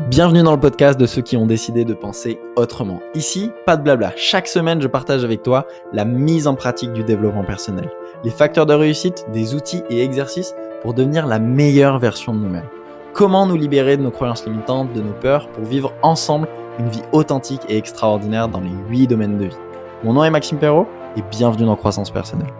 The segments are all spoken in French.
Bienvenue dans le podcast de ceux qui ont décidé de penser autrement. Ici, pas de blabla. Chaque semaine, je partage avec toi la mise en pratique du développement personnel, les facteurs de réussite, des outils et exercices pour devenir la meilleure version de nous-mêmes. Comment nous libérer de nos croyances limitantes, de nos peurs, pour vivre ensemble une vie authentique et extraordinaire dans les 8 domaines de vie. Mon nom est Maxime Perrault et bienvenue dans Croissance Personnelle.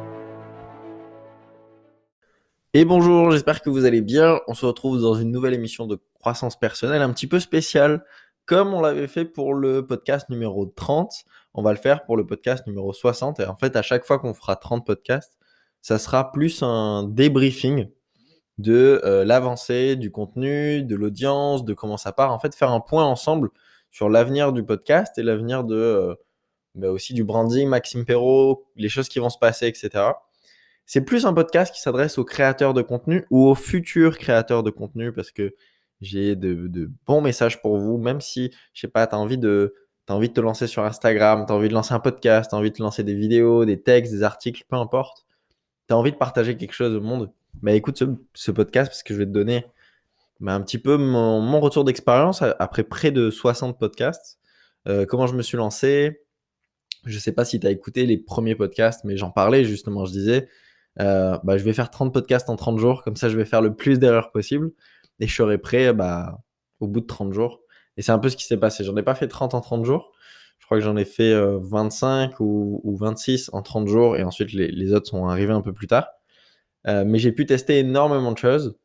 Et bonjour, j'espère que vous allez bien. On se retrouve dans une nouvelle émission de Croissance Personnelle, un petit peu spéciale. Comme on l'avait fait pour le podcast numéro 30, on va le faire pour le podcast numéro 60. Et en fait, à chaque fois qu'on fera 30 podcasts, ça sera plus un débriefing de l'avancée, du contenu, de l'audience, de comment ça part. En fait, faire un point ensemble sur l'avenir du podcast et l'avenir de aussi du branding, Maxime Perrault, les choses qui vont se passer, etc. C'est plus un podcast qui s'adresse aux créateurs de contenu ou aux futurs créateurs de contenu parce que j'ai de bons messages pour vous, même si, je sais pas, tu as envie de te lancer sur Instagram, tu as envie de lancer un podcast, tu as envie de te lancer des vidéos, des textes, des articles, peu importe. Tu as envie de partager quelque chose au monde. Écoute ce podcast parce que je vais te donner un petit peu mon retour d'expérience après près de 60 podcasts. Comment je me suis lancé. Je sais pas si tu as écouté les premiers podcasts, mais j'en parlais justement. Je disais, je vais faire 30 podcasts en 30 jours. Comme ça, je vais faire le plus d'erreurs possible. Et je serai prêt au bout de 30 jours. Et c'est un peu ce qui s'est passé. J'en ai pas fait 30 en 30 jours. Je crois que j'en ai fait 25 ou 26 en 30 jours. Et ensuite, les autres sont arrivés un peu plus tard. Mais j'ai pu tester énormément de choses.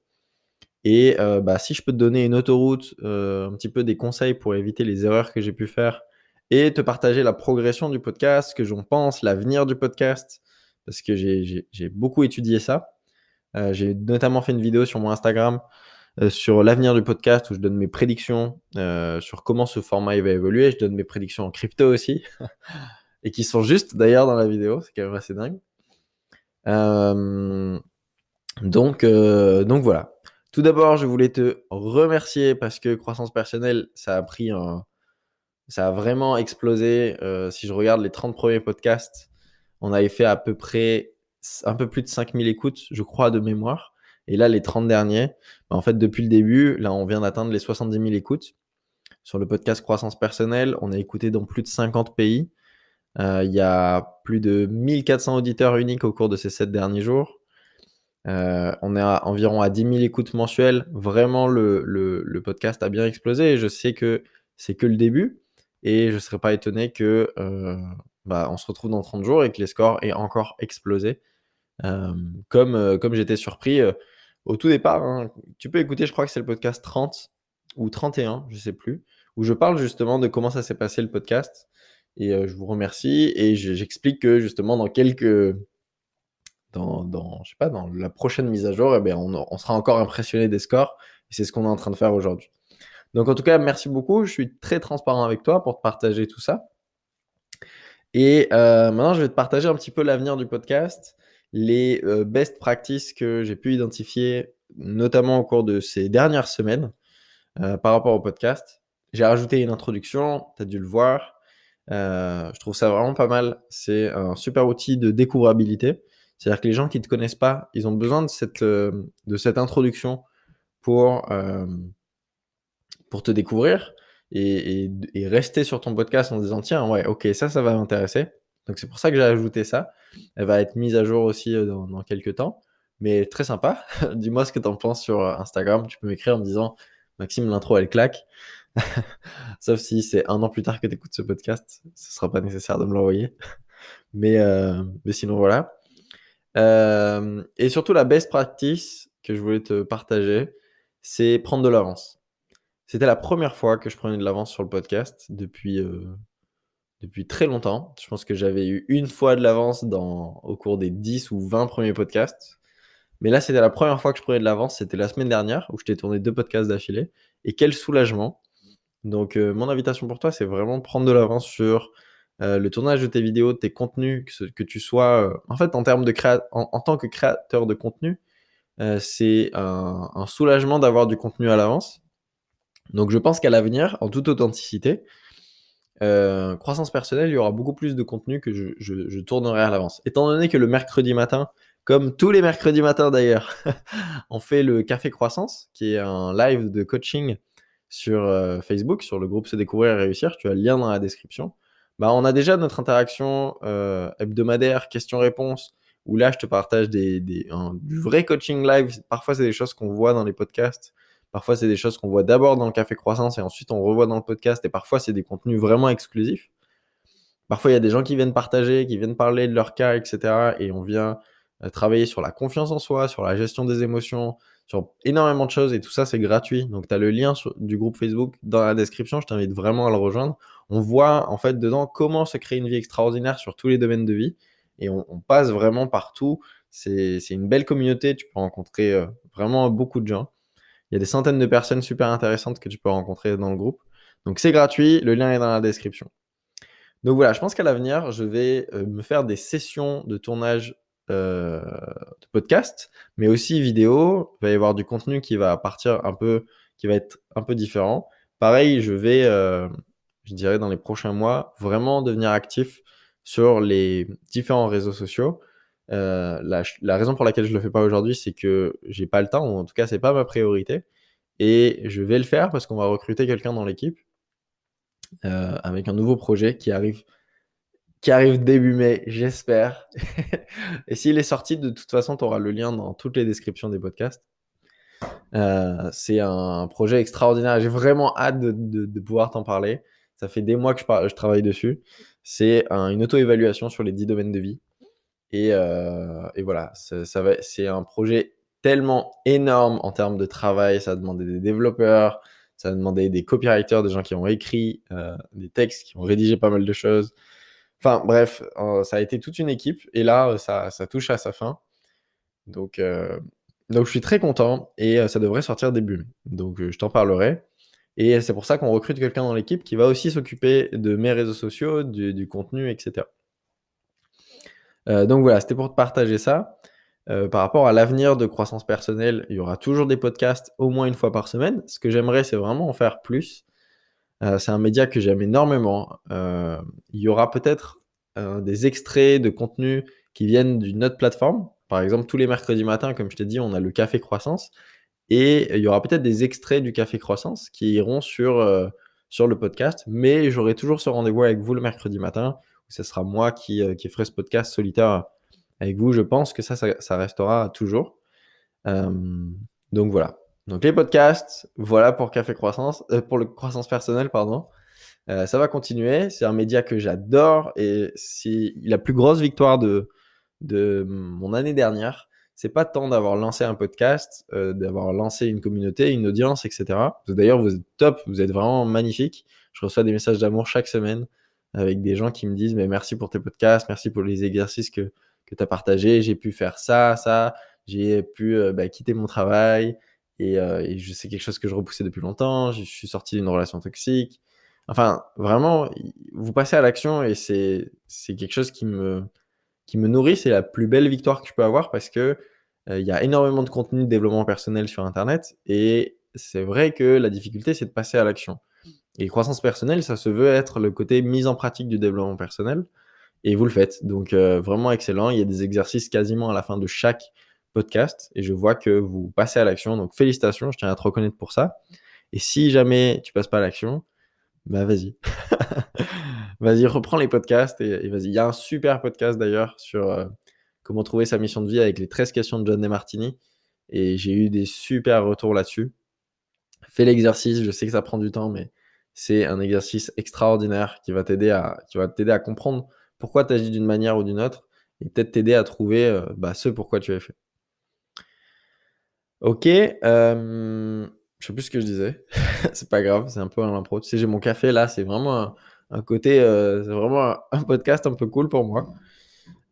Et si je peux te donner une autoroute, un petit peu des conseils pour éviter les erreurs que j'ai pu faire et te partager la progression du podcast, ce que j'en pense, l'avenir du podcast, parce que j'ai beaucoup étudié ça. J'ai notamment fait une vidéo sur mon Instagram sur l'avenir du podcast où je donne mes prédictions sur comment ce format va évoluer. Je donne mes prédictions en crypto aussi et qui sont justes d'ailleurs dans la vidéo, c'est quand même assez dingue. Donc voilà. Tout d'abord, je voulais te remercier parce que Croissance Personnelle, ça a vraiment explosé. Si je regarde les 30 premiers podcasts, on avait fait à peu près un peu plus de 5000 écoutes, je crois, de mémoire. Et là, les 30 derniers, en fait, depuis le début, là, on vient d'atteindre les 70 000 écoutes. Sur le podcast Croissance Personnelle, on est écouté dans plus de 50 pays. Il y a plus de 1400 auditeurs uniques au cours de ces 7 derniers jours. On est environ à 10 000 écoutes mensuelles. Vraiment, le podcast a bien explosé et je sais que c'est que le début. Et je ne serais pas étonné que on se retrouve dans 30 jours et que les scores aient encore explosé. Comme j'étais surpris au tout départ. Hein. Tu peux écouter, je crois que c'est le podcast 30 ou 31, je ne sais plus, où je parle justement de comment ça s'est passé le podcast. Et je vous remercie et j'explique que justement dans la prochaine mise à jour, on sera encore impressionné des scores et c'est ce qu'on est en train de faire aujourd'hui. Donc en tout cas, merci beaucoup. Je suis très transparent avec toi pour te partager tout ça. Et maintenant, je vais te partager un petit peu l'avenir du podcast, les best practices que j'ai pu identifier, notamment au cours de ces dernières semaines par rapport au podcast. J'ai rajouté une introduction, tu as dû le voir. Je trouve ça vraiment pas mal. C'est un super outil de découvrabilité. C'est-à-dire que les gens qui ne te connaissent pas, ils ont besoin de cette introduction pour te découvrir et rester sur ton podcast en disant tiens, ouais, ok, ça va m'intéresser. Donc c'est pour ça que j'ai ajouté ça. Elle va être mise à jour aussi dans quelques temps. Mais très sympa. Dis-moi ce que tu en penses sur Instagram. Tu peux m'écrire en me disant Maxime, l'intro, elle claque. Sauf si c'est 1 an plus tard que tu écoutes ce podcast. Ce ne sera pas nécessaire de me l'envoyer. Mais sinon, voilà. Et surtout, la best practice que je voulais te partager, c'est prendre de l'avance. C'était la première fois que je prenais de l'avance sur le podcast depuis très longtemps. Je pense que j'avais eu une fois de l'avance au cours des 10 ou 20 premiers podcasts. Mais là, c'était la première fois que je prenais de l'avance. C'était la semaine dernière où je t'ai tourné 2 podcasts d'affilée. Et quel soulagement. Donc, mon invitation pour toi, c'est vraiment de prendre de l'avance sur le tournage de tes vidéos, de tes contenus, que tu sois... en fait, en tant que créateur de contenu, c'est un soulagement d'avoir du contenu à l'avance. Donc, je pense qu'à l'avenir, en toute authenticité, croissance personnelle, il y aura beaucoup plus de contenu que je tournerai à l'avance. Étant donné que le mercredi matin, comme tous les mercredis matins d'ailleurs, on fait le Café Croissance, qui est un live de coaching sur Facebook, sur le groupe Se Découvrir et Réussir, tu as le lien dans la description. Bah, on a déjà notre interaction hebdomadaire, questions-réponses, où là, je te partage du vrai coaching live. Parfois, c'est des choses qu'on voit dans les podcasts. Parfois, c'est des choses qu'on voit d'abord dans le Café Croissance et ensuite on revoit dans le podcast. Et parfois, c'est des contenus vraiment exclusifs. Parfois, il y a des gens qui viennent partager, qui viennent parler de leur cas, etc. Et on vient travailler sur la confiance en soi, sur la gestion des émotions, sur énormément de choses. Et tout ça, c'est gratuit. Donc, tu as le lien du groupe Facebook dans la description. Je t'invite vraiment à le rejoindre. On voit en fait dedans comment se créer une vie extraordinaire sur tous les domaines de vie. Et on passe vraiment partout. C'est une belle communauté. Tu peux rencontrer vraiment beaucoup de gens. Il y a des centaines de personnes super intéressantes que tu peux rencontrer dans le groupe. Donc, c'est gratuit. Le lien est dans la description. Donc voilà, je pense qu'à l'avenir, je vais me faire des sessions de tournage de podcast, mais aussi vidéo. Il va y avoir du contenu qui va partir un peu, qui va être un peu différent. Pareil, je vais, je dirais dans les prochains mois, vraiment devenir actif sur les différents réseaux sociaux. La raison pour laquelle je ne le fais pas aujourd'hui, c'est que j'ai pas le temps, ou en tout cas, c'est pas ma priorité. Et je vais le faire parce qu'on va recruter quelqu'un dans l'équipe avec un nouveau projet qui arrive début mai, j'espère. Et s'il est sorti, de toute façon, tu auras le lien dans toutes les descriptions des podcasts. C'est un projet extraordinaire. J'ai vraiment hâte de pouvoir t'en parler. Ça fait des mois que je travaille dessus. C'est une auto-évaluation sur les 10 domaines de vie. Et voilà, c'est un projet tellement énorme en termes de travail. Ça a demandé des développeurs, ça a demandé des copywriters, des gens qui ont écrit des textes, qui ont rédigé pas mal de choses. Enfin bref, ça a été toute une équipe et là, ça touche à sa fin. Donc je suis très content et ça devrait sortir début mai. Donc je t'en parlerai. Et c'est pour ça qu'on recrute quelqu'un dans l'équipe qui va aussi s'occuper de mes réseaux sociaux, du contenu, etc. Donc voilà, c'était pour te partager ça. Par rapport à l'avenir de croissance personnelle, il y aura toujours des podcasts au moins une fois par semaine. Ce que j'aimerais, c'est vraiment en faire plus. C'est un média que j'aime énormément. Il y aura peut-être des extraits de contenu qui viennent d'une autre plateforme. Par exemple, tous les mercredis matins, comme je t'ai dit, on a le Café Croissance. Et il y aura peut-être des extraits du Café Croissance qui iront sur le podcast. Mais j'aurai toujours ce rendez-vous avec vous le mercredi matin, où ce sera moi qui ferai ce podcast solitaire avec vous. Je pense que ça restera toujours. Euh, donc voilà. Donc les podcasts, voilà pour Café Croissance, pour le croissance personnelle, pardon. Ça va continuer. C'est un média que j'adore et c'est la plus grosse victoire de mon année dernière. C'est pas tant d'avoir lancé un podcast, d'avoir lancé une communauté, une audience, etc. D'ailleurs, vous êtes top, vous êtes vraiment magnifique. Je reçois des messages d'amour chaque semaine avec des gens qui me disent mais merci pour tes podcasts, merci pour les exercices que tu as partagés. J'ai pu faire ça. J'ai pu quitter mon travail et c'est quelque chose que je repoussais depuis longtemps. Je suis sorti d'une relation toxique. Enfin, vraiment, vous passez à l'action et c'est quelque chose qui me nourrit. C'est la plus belle victoire que je peux avoir parce que il y a énormément de contenu de développement personnel sur Internet et c'est vrai que la difficulté, c'est de passer à l'action. Et croissance personnelle, ça se veut être le côté mise en pratique du développement personnel et vous le faites. Donc vraiment excellent. Il y a des exercices quasiment à la fin de chaque podcast et je vois que vous passez à l'action. Donc félicitations, je tiens à te reconnaître pour ça. Et si jamais tu passes pas à l'action, bah vas-y. Vas-y, reprends les podcasts et vas-y. Il y a un super podcast d'ailleurs sur comment trouver sa mission de vie avec les 13 questions de John DeMartini. Et j'ai eu des super retours là-dessus. Fais l'exercice, je sais que ça prend du temps, mais c'est un exercice extraordinaire qui va t'aider à comprendre pourquoi tu agis d'une manière ou d'une autre et peut-être t'aider à trouver ce pourquoi tu as fait. Ok, je sais plus ce que je disais. C'est pas grave, c'est un peu à l'impro. Tu sais, j'ai mon café là, c'est vraiment un côté, c'est vraiment un podcast un peu cool pour moi.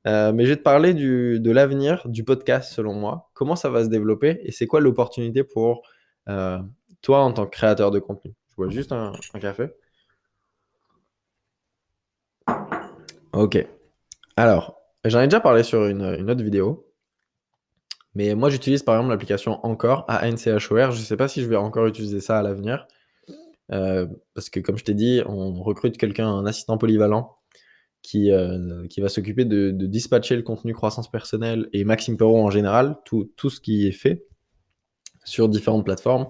Mais je vais te parler de l'avenir du podcast selon moi. Comment ça va se développer et c'est quoi l'opportunité pour euh, toi en tant que créateur de contenu. Je bois juste un café. Ok. Alors, j'en ai déjà parlé sur une autre vidéo. Mais moi, j'utilise par exemple l'application Anchor, ANCHOR. Je ne sais pas si je vais encore utiliser ça à l'avenir. Parce que comme je t'ai dit, on recrute quelqu'un, un assistant polyvalent, qui va s'occuper de dispatcher le contenu croissance personnelle et Maxime Perron en général, tout ce qui est fait sur différentes plateformes.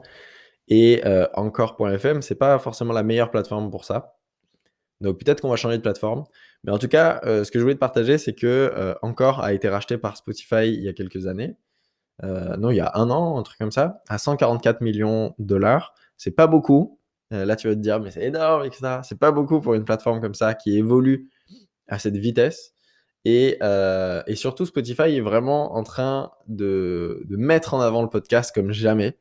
Et Encore.fm, c'est pas forcément la meilleure plateforme pour ça. Donc peut-être qu'on va changer de plateforme. Mais en tout cas, ce que je voulais te partager, c'est que Encore a été racheté par Spotify il y a quelques années. Non, il y a 1 an, un truc comme ça, à 144 millions de dollars. C'est pas beaucoup. Là, tu vas te dire, mais c'est énorme, etc. C'est pas beaucoup pour une plateforme comme ça qui évolue à cette vitesse. Et surtout, Spotify est vraiment en train de mettre en avant le podcast comme jamais.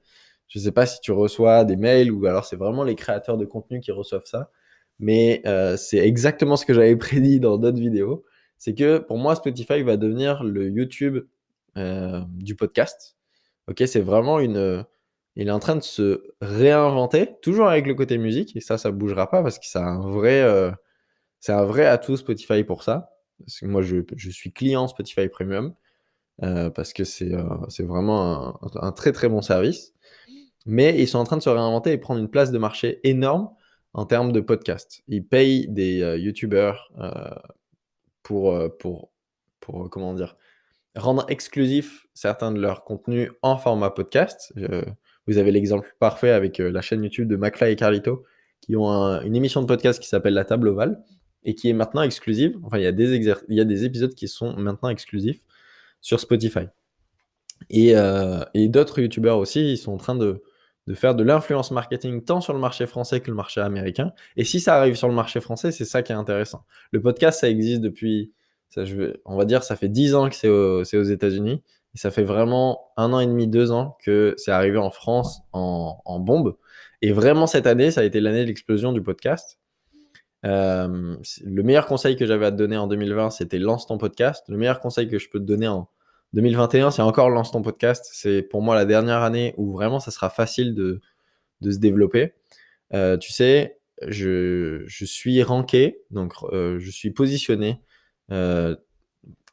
Je ne sais pas si tu reçois des mails ou alors c'est vraiment les créateurs de contenu qui reçoivent ça. Mais c'est exactement ce que j'avais prédit dans d'autres vidéos. C'est que pour moi, Spotify va devenir le YouTube du podcast. Ok, c'est vraiment il est en train de se réinventer, toujours avec le côté musique, et ça bougera pas parce que c'est un vrai atout Spotify pour ça. Parce que moi, je suis client Spotify Premium parce que c'est vraiment un très très bon service. Mais ils sont en train de se réinventer et prendre une place de marché énorme en termes de podcast. Ils payent des YouTubers pour, euh, pour, comment dire, rendre exclusif certains de leurs contenus en format podcast. Vous avez l'exemple parfait avec la chaîne YouTube de McFly et Carlito, qui ont une émission de podcast qui s'appelle La Table Ovale et qui est maintenant exclusive. Enfin, il y a des épisodes qui sont maintenant exclusifs sur Spotify. Et d'autres YouTubeurs aussi, ils sont en train de faire de l'influence marketing tant sur le marché français que le marché américain. Et si ça arrive sur le marché français, c'est ça qui est intéressant. Le podcast, ça existe depuis, on va dire, ça fait 10 ans que c'est aux États-Unis. Et ça fait vraiment 1 an et demi, 2 ans que c'est arrivé en France en bombe. Et vraiment, cette année, ça a été l'année de l'explosion du podcast. Le meilleur conseil que j'avais à te donner en 2020, c'était lance ton podcast. Le meilleur conseil que je peux te donner en 2021, c'est encore lance ton podcast. C'est pour moi la dernière année où vraiment ça sera facile de se développer. Tu sais, je suis ranké, donc je suis positionné euh,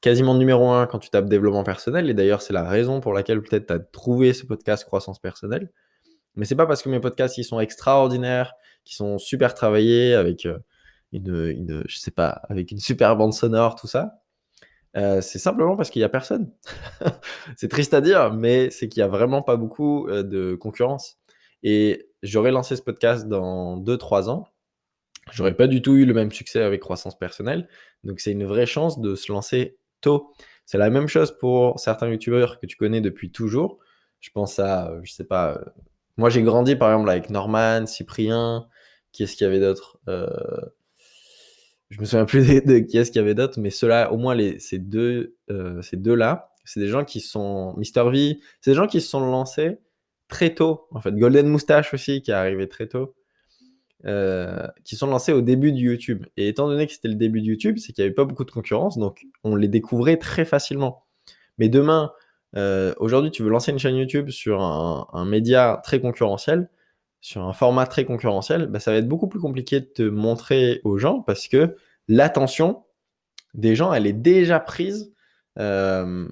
quasiment numéro 1 quand tu tapes développement personnel. Et d'ailleurs, c'est la raison pour laquelle peut-être tu as trouvé ce podcast croissance personnelle. Mais c'est pas parce que mes podcasts ils sont extraordinaires, qui sont super travaillés avec je sais pas, avec une super bande sonore, tout ça. C'est simplement parce qu'il y a personne. C'est triste à dire, mais c'est qu'il y a vraiment pas beaucoup de concurrence. Et j'aurais lancé ce podcast dans 2-3 ans. J'aurais pas du tout eu le même succès avec croissance personnelle. Donc c'est une vraie chance de se lancer tôt. C'est la même chose pour certains youtubeurs que tu connais depuis toujours. Je pense à, je sais pas, moi j'ai grandi par exemple avec Norman, Cyprien, qui est-ce qu'il y avait d'autre Je me souviens plus de qui est-ce qu'il y avait d'autres, mais ceux-là, au moins ces deux-là, c'est des gens qui sont Mister V, c'est des gens qui se sont lancés très tôt. En fait, Golden Moustache aussi, qui est arrivé très tôt, qui sont lancés au début de YouTube. Et étant donné que c'était le début de YouTube, c'est qu'il n'y avait pas beaucoup de concurrence, donc on les découvrait très facilement. Mais demain, aujourd'hui, tu veux lancer une chaîne YouTube sur un média très concurrentiel, sur un format très concurrentiel, bah, ça va être beaucoup plus compliqué de te montrer aux gens parce que l'attention des gens, elle est déjà prise euh,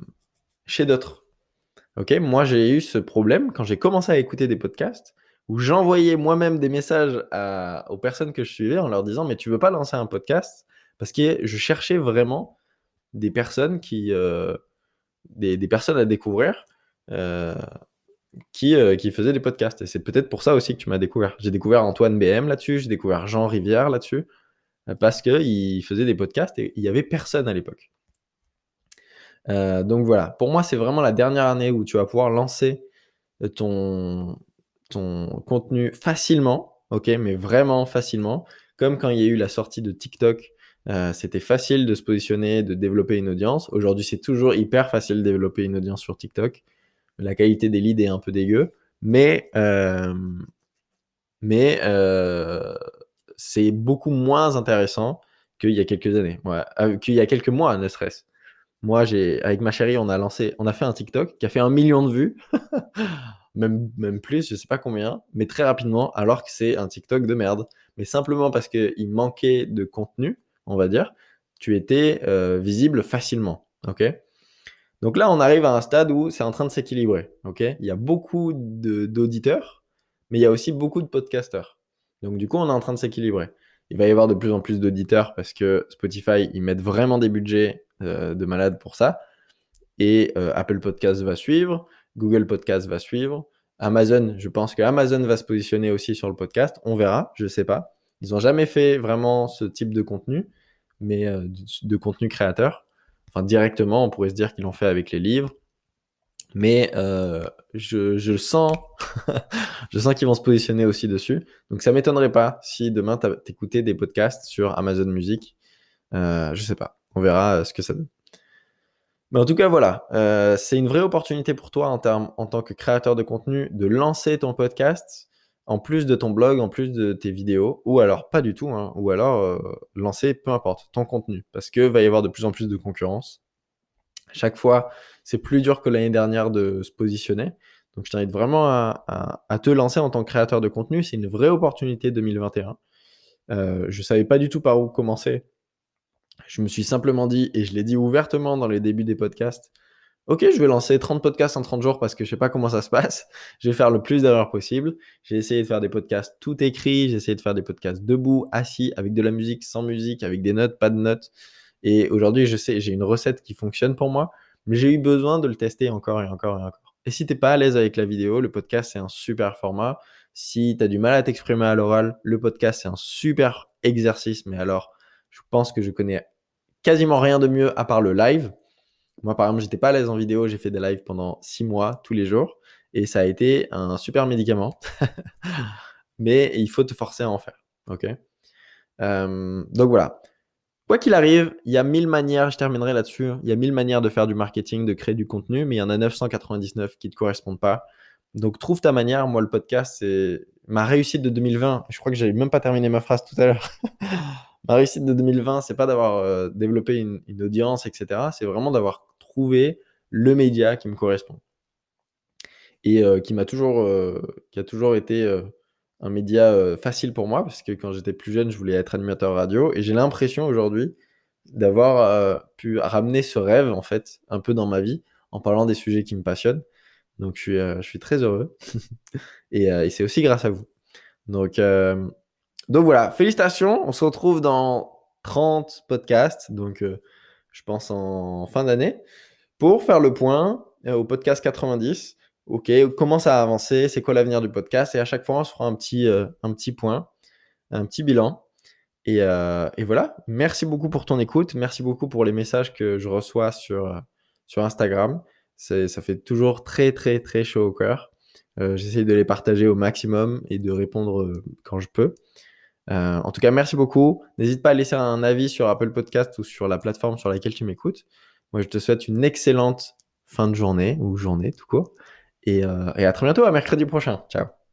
chez d'autres. Ok, moi, j'ai eu ce problème quand j'ai commencé à écouter des podcasts où j'envoyais moi-même des messages aux personnes que je suivais en leur disant mais tu veux pas lancer un podcast parce que je cherchais vraiment des personnes des personnes à découvrir euh, qui faisaient des podcasts. Et c'est peut-être pour ça aussi que tu m'as découvert. J'ai découvert Antoine BM là-dessus, j'ai découvert Jean Rivière là-dessus, parce qu'il faisait des podcasts et il n'y avait personne à l'époque. Donc voilà, pour moi, c'est vraiment la dernière année où tu vas pouvoir lancer ton, ton contenu facilement, ok, mais vraiment facilement, comme quand il y a eu la sortie de TikTok. C'était facile de se positionner, de développer une audience. Aujourd'hui, c'est toujours hyper facile de développer une audience sur TikTok. La qualité des leads est un peu dégueu, mais, euh, mais c'est beaucoup moins intéressant qu'il y a quelques années, ouais, qu'il y a quelques mois, ne serait-ce. Moi, avec ma chérie, on a fait un TikTok qui a fait 1 million de vues, même plus, je sais pas combien, mais très rapidement, alors que c'est un TikTok de merde. Mais simplement parce qu'il manquait de contenu, on va dire, tu étais visible facilement, ok? Donc là, on arrive à un stade où c'est en train de s'équilibrer, ok? Il y a beaucoup d'auditeurs, mais il y a aussi beaucoup de podcasteurs. Donc du coup, on est en train de s'équilibrer. Il va y avoir de plus en plus d'auditeurs parce que Spotify, ils mettent vraiment des budgets de malade pour ça. Et Apple Podcast va suivre, Google Podcast va suivre, Amazon, je pense que Amazon va se positionner aussi sur le podcast. On verra, je sais pas. Ils ont jamais fait vraiment ce type de contenu, mais de contenu créateur. Enfin, directement, on pourrait se dire qu'ils l'ont fait avec les livres. Mais je sens, je sens qu'ils vont se positionner aussi dessus. Donc ça m'étonnerait pas si demain t'écoutais des podcasts sur Amazon Music. Je sais pas. On verra ce que ça donne. Mais en tout cas, voilà, c'est une vraie opportunité pour toi en tant que créateur de contenu de lancer ton podcast en plus de ton blog, en plus de tes vidéos, ou alors pas du tout, hein, ou alors lancer, peu importe, ton contenu, parce que va y avoir de plus en plus de concurrence. Chaque fois, c'est plus dur que l'année dernière de se positionner. Donc, je t'invite vraiment à te lancer en tant que créateur de contenu. C'est une vraie opportunité 2021. Je savais pas du tout par où commencer. Je me suis simplement dit, et je l'ai dit ouvertement dans les débuts des podcasts, ok, je vais lancer 30 podcasts en 30 jours parce que je sais pas comment ça se passe. Je vais faire le plus d'erreurs possible. J'ai essayé de faire des podcasts tout écrits. J'ai essayé de faire des podcasts debout, assis, avec de la musique, sans musique, avec des notes, pas de notes. Et aujourd'hui, je sais, j'ai une recette qui fonctionne pour moi, mais j'ai eu besoin de le tester encore et encore et encore. Et si t'es pas à l'aise avec la vidéo, le podcast, c'est un super format. Si tu as du mal à t'exprimer à l'oral, le podcast, c'est un super exercice. Mais alors, je pense que je connais quasiment rien de mieux à part le live. Moi, par exemple, j'étais pas à l'aise en vidéo. J'ai fait des lives pendant 6 mois, tous les jours. Et ça a été un super médicament. Mais il faut te forcer à en faire. Ok. Donc voilà. Quoi qu'il arrive, il y a 1000 manières, je terminerai là-dessus, il y a 1000 manières de faire du marketing, de créer du contenu, mais il y en a 999 qui ne te correspondent pas. Donc trouve ta manière. Moi, le podcast, c'est ma réussite de 2020. Je crois que j'avais même pas terminé ma phrase tout à l'heure. Ma réussite de 2020, c'est pas d'avoir développé une audience, etc. C'est vraiment d'avoir trouvé le média qui me correspond et qui a toujours été un média facile pour moi parce que quand j'étais plus jeune, je voulais être animateur radio et j'ai l'impression aujourd'hui d'avoir pu ramener ce rêve en fait un peu dans ma vie en parlant des sujets qui me passionnent. Donc je suis très heureux et c'est aussi grâce à vous. Donc, euh, donc voilà, félicitations. On se retrouve dans 30 podcasts, donc je pense en fin d'année, pour faire le point au podcast 90. Ok, comment ça a avancé, c'est quoi l'avenir du podcast, et à chaque fois on se fera un petit point, un petit bilan. Et voilà, merci beaucoup pour ton écoute, merci beaucoup pour les messages que je reçois sur Instagram. Ça fait toujours très très très chaud au cœur. J'essaie de les partager au maximum et de répondre quand je peux. En tout cas, merci beaucoup. N'hésite pas à laisser un avis sur Apple Podcast ou sur la plateforme sur laquelle tu m'écoutes. Moi, je te souhaite une excellente fin de journée ou journée tout court. Et à très bientôt, à mercredi prochain. Ciao.